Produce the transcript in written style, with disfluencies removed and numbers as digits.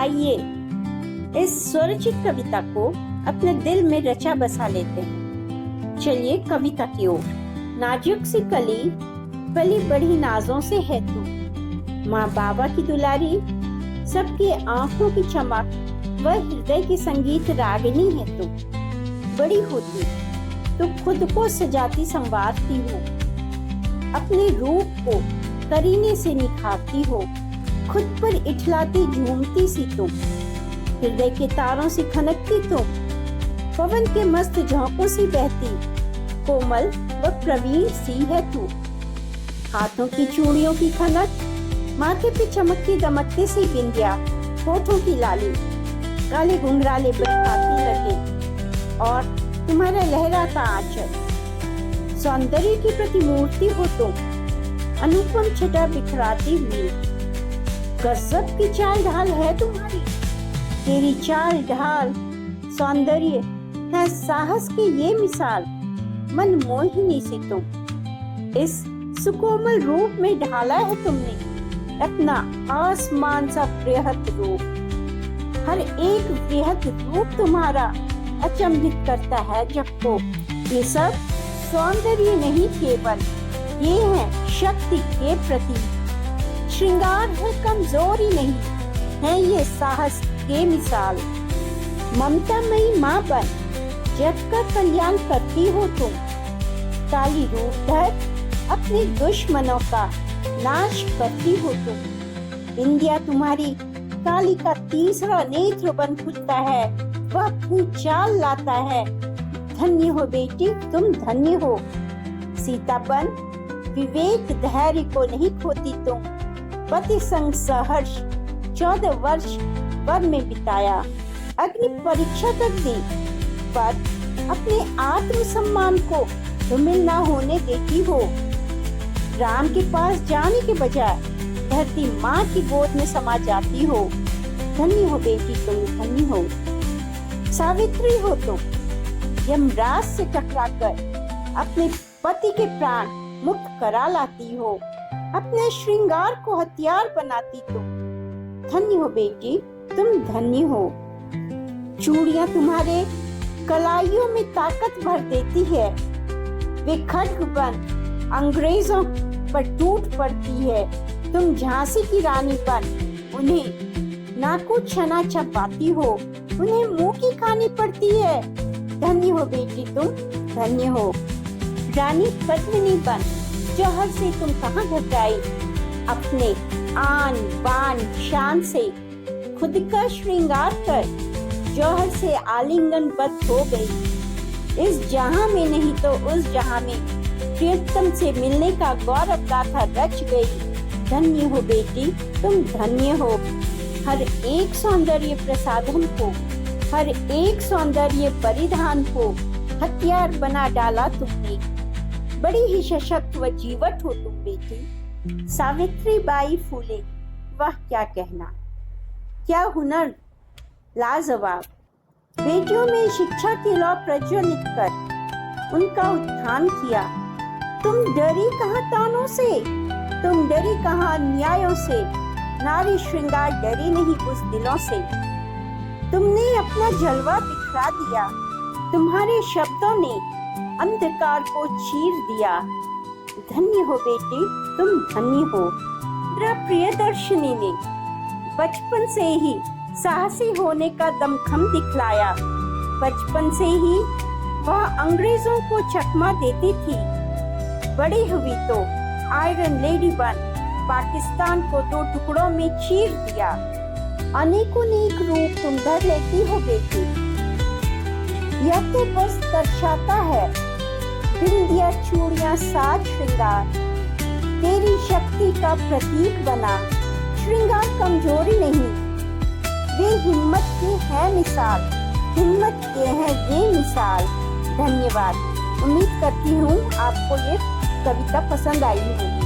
आइए इस स्वरचित कविता को अपने दिल में रचा बसा लेते हैं। चलिए कविता की ओर। नाजुक सी कली पली बड़ी नाजों से है तू, माँ बाबा की दुलारी, सबकी आंखों की चमक व हृदय की संगीत रागिनी है तू। बड़ी होती तो खुद को सजाती संवारती हो, अपने रूप को करीने से निखारती हो, खुद पर इठलाती झूमती सी तुम, हृदय के तारों से खनकती तुम, पवन के मस्त झोंकों से बहती, कोमल व प्रवीण सी है तू। हाथों की चूड़ियों की खनक, माथे पे चमकती दमकती सी बिंदिया, होठों की लाली, काले घुंघराले बरसाती लगे और तुम्हारा लहराता आंचल। सौंदर्य की प्रतिमूर्ति हो तुम, अनुपम छटा बिखराती हुई। गजब की चाल ढाल है तुम्हारी, तेरी चाल ढाल सौंदर्य है साहस की ये मिसाल। मन मोहिनी से तुम इस सुकोमल रूप में ढाला है तुमने अपना आसमान सा बृहद रूप। हर एक बृहद रूप तुम्हारा अचंभित करता है जग को। ये सब सौंदर्य नहीं केवल, ये है शक्ति के प्रतीक। श्रृंगार है कमजोरी नहीं, है ये साहस के मिसाल। ममतामयी माँ बन जग का कल्याण करती हो तुम, काली रूप धर अपने दुश्मनों का नाश करती हो तुम। बिंदिया तुम्हारी काली का तीसरा नेत्र बन खुलता है, वह भूचाल लाता है। धन्य हो बेटी तुम, धन्य हो। सीतापन विवेक धैर्य को नहीं खोती तुम, पति संग सहर्ष 14 वर्ष वन में बिताया। अग्नि परीक्षा तक दी पर अपने आत्म सम्मान को धूमिल न होने देती हो। राम के पास जाने के बजाय धरती माँ की गोद में समा जाती हो। धन्य हो बेटी तुम, धन्य हो। सावित्री हो तुम, यमराज से टकराकर अपने पति के प्राण मुक्त करा लाती हो, अपने श्रृंगार को हथियार बनाती तुम। धन्य हो बेटी तुम, धन्य हो। चूड़ियां तुम्हारे कलाइयों में ताकत भर देती है, वे खड्ग बन अंग्रेजों पर टूट पड़ती है। तुम झांसी की रानी बन उन्हें नाकू छना छपाती हो, उन्हें मुंह की खानी पड़ती है। धन्य हो बेटी तुम, धन्य हो। रानी पद्मिनी बन जौहर से तुम कहाँ घबराई, अपने आन बान शान से खुद का श्रृंगार कर जौहर से आलिंगनबद्ध हो गई। इस जहां में नहीं तो उस जहां में प्रियतम से मिलने का गौरव गाथा रच गई। धन्य हो बेटी तुम, धन्य हो। हर एक सौंदर्य प्रसाधन को, हर एक सौंदर्य परिधान को हथियार बना डाला तुमने। बड़ी ही सशक्त व जीवट हो तुम बेटी। सावित्री बाई फूले, वाह क्या कहना, क्या हुनर लाजवाब। बेटियों में शिक्षा की लौ प्रज्वलित कर उनका उत्थान किया। तुम डरी कहाँ तानों से, तुम डरी कहाँ न्यायों से। नारी श्रृंगार डरी नहीं उस दिलों से। तुमने अपना जलवा बिखरा दिया, तुम्हारे शब्दों ने अंधकार को चीर दिया। धन्य हो बेटी तुम, धन्य हो। प्रियदर्शनी ने बचपन से ही साहसी होने का दमखम दिखलाया। बचपन से ही वह अंग्रेजों को चकमा देती थी। बड़ी हुई तो आयरन लेडी बन पाकिस्तान को 2 टुकड़ों में चीर दिया। अनेकों रूप तुम धर लेती हो बेटी। यह तो बस दर्शाता है बिंदिया चूड़ियां साज श्रृंगार, तेरी शक्ति का प्रतीक बना। श्रृंगार कमजोरी नहीं, वे हिम्मत के है मिसाल, हिम्मत के है ये मिसाल। धन्यवाद। उम्मीद करती हूँ आपको ये कविता पसंद आई होगी।